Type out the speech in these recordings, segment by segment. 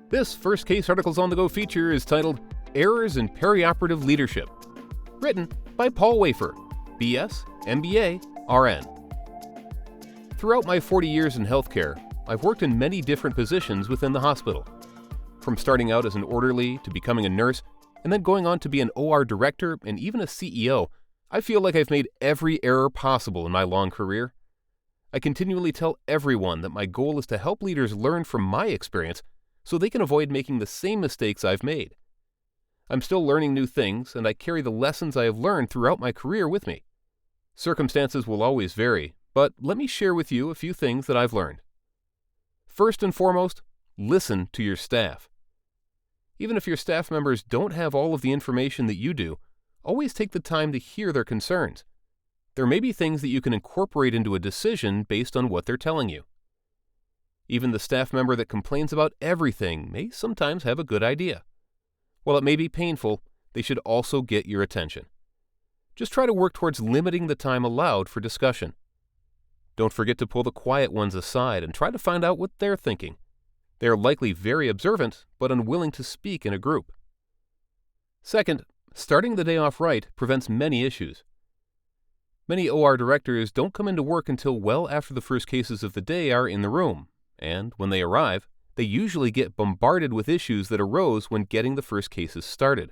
This first case Articles on the Go feature is titled Errors in Perioperative Leadership, written by Paul Wafer, BS, MBA, RN. Throughout my 40 years in healthcare, I've worked in many different positions within the hospital. From starting out as an orderly to becoming a nurse, and then going on to be an OR director and even a CEO, I feel like I've made every error possible in my long career. I continually tell everyone that my goal is to help leaders learn from my experience so they can avoid making the same mistakes I've made. I'm still learning new things, and I carry the lessons I have learned throughout my career with me. Circumstances will always vary, but let me share with you a few things that I've learned. First and foremost, listen to your staff. Even if your staff members don't have all of the information that you do, always take the time to hear their concerns. There may be things that you can incorporate into a decision based on what they're telling you. Even the staff member that complains about everything may sometimes have a good idea. While it may be painful, they should also get your attention. Just try to work towards limiting the time allowed for discussion. Don't forget to pull the quiet ones aside and try to find out what they're thinking. They are likely very observant, but unwilling to speak in a group. Second, starting the day off right prevents many issues. Many OR directors don't come into work until well after the first cases of the day are in the room, and when they arrive, they usually get bombarded with issues that arose when getting the first cases started.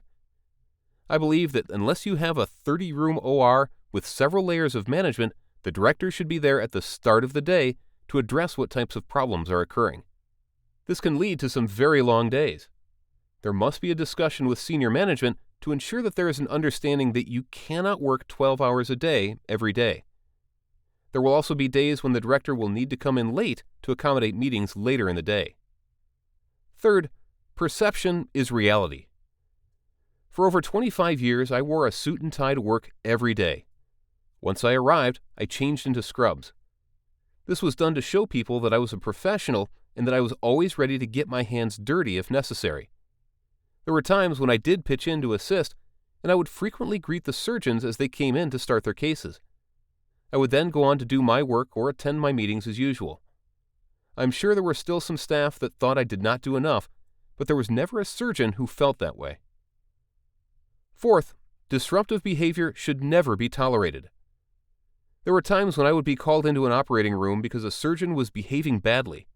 I believe that unless you have a 30-room OR with several layers of management, the director should be there at the start of the day to address what types of problems are occurring. This can lead to some very long days. There must be a discussion with senior management to ensure that there is an understanding that you cannot work 12 hours a day every day. There will also be days when the director will need to come in late to accommodate meetings later in the day. Third, perception is reality. For over 25 years, I wore a suit and tie to work every day. Once I arrived, I changed into scrubs. This was done to show people that I was a professional and that I was always ready to get my hands dirty if necessary. There were times when I did pitch in to assist, and I would frequently greet the surgeons as they came in to start their cases. I would then go on to do my work or attend my meetings as usual. I'm sure there were still some staff that thought I did not do enough, but there was never a surgeon who felt that way. Fourth, disruptive behavior should never be tolerated. There were times when I would be called into an operating room because a surgeon was behaving badly.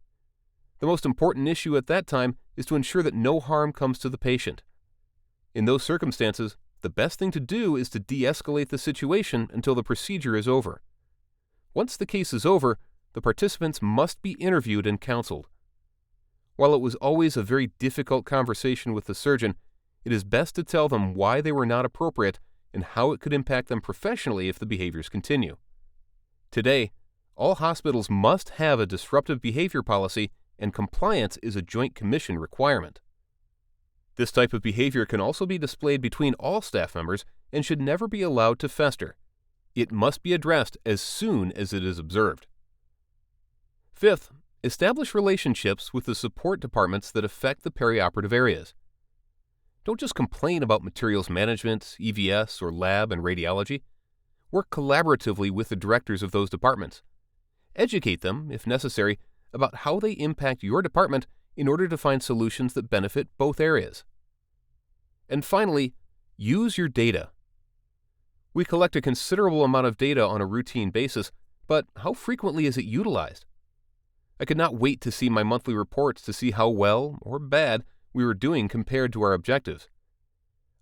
The most important issue at that time is to ensure that no harm comes to the patient. In those circumstances, the best thing to do is to de-escalate the situation until the procedure is over. Once the case is over, the participants must be interviewed and counseled. While it was always a very difficult conversation with the surgeon, it is best to tell them why they were not appropriate and how it could impact them professionally if the behaviors continue. Today, all hospitals must have a disruptive behavior policy, and compliance is a Joint Commission requirement. This type of behavior can also be displayed between all staff members and should never be allowed to fester. It must be addressed as soon as it is observed. Fifth, establish relationships with the support departments that affect the perioperative areas. Don't just complain about materials management, EVS, or lab and radiology. Work collaboratively with the directors of those departments. Educate them, if necessary, about how they impact your department in order to find solutions that benefit both areas. And finally, use your data. We collect a considerable amount of data on a routine basis, but how frequently is it utilized? I could not wait to see my monthly reports to see how well or bad we were doing compared to our objectives.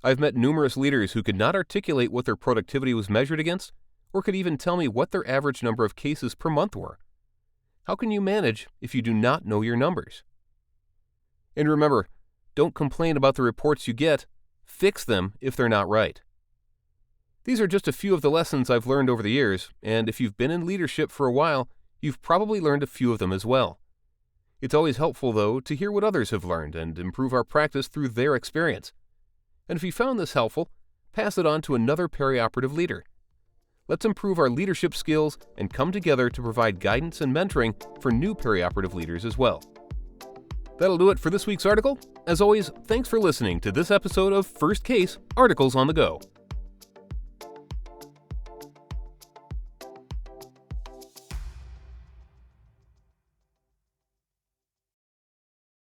I've met numerous leaders who could not articulate what their productivity was measured against, or could even tell me what their average number of cases per month were. How can you manage if you do not know your numbers? And remember, don't complain about the reports you get, fix them if they're not right. These are just a few of the lessons I've learned over the years, and if you've been in leadership for a while, you've probably learned a few of them as well. It's always helpful, though, to hear what others have learned and improve our practice through their experience. And if you found this helpful, pass it on to another perioperative leader. Let's improve our leadership skills and come together to provide guidance and mentoring for new perioperative leaders as well. That'll do it for this week's article. As always, thanks for listening to this episode of First Case Articles on the Go.